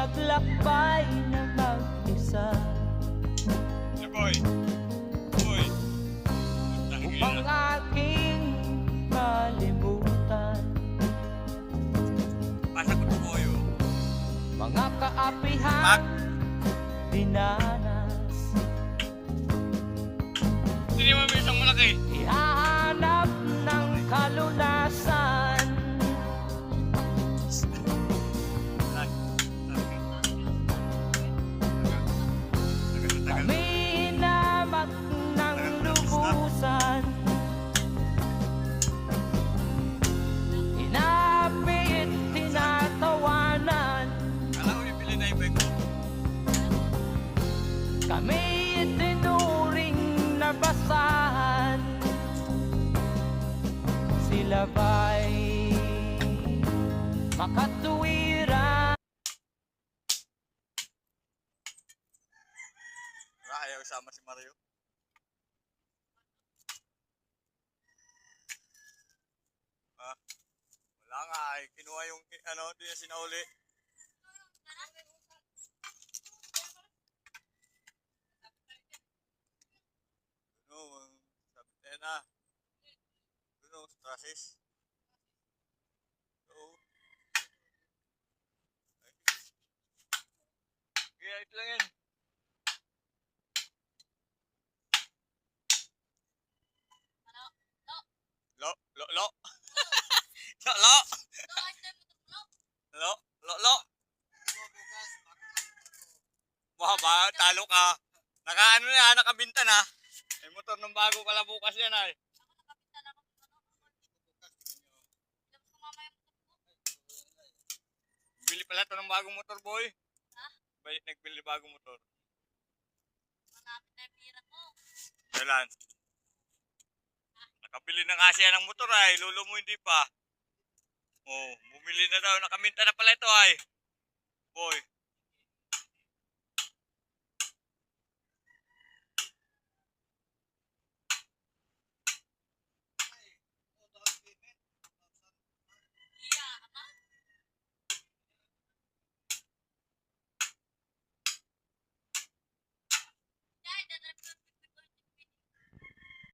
maglakbay na mag-isa. Boy. Boy. Upang aking kalimutan Pasok ko po yun. mga kaapihan dinanas. Hindi mo may isang malaki. Ihahanap ng kalunasan. Kami hinamak ng lubusan. Inapit, tinatawanan. Kala ko yung pili na yung bag ko. Kami itinuring na basahan. Sila ba'y makatuwiran? Ayaw isama si Mario. Ah, wala nga ay kinuha yung ano, di na sinauli. Sabi tayo na. Strasis. Oo. Kaya ito lang yan. Lo. Lo. Lo. Lo. Lo. Lo. Wah, ba, talo ka. Naka-ano na, nakabinta na. May motor ng bago pala bukas yan ay. Bili pala ito ng bagong motor, boy. Nagbili bagong motor. Kailan? Nakabili na nga siya ng motor ay. Lolo mo hindi pa. Oh, bumili na daw. Nakaminta na pala ito ay. Boy.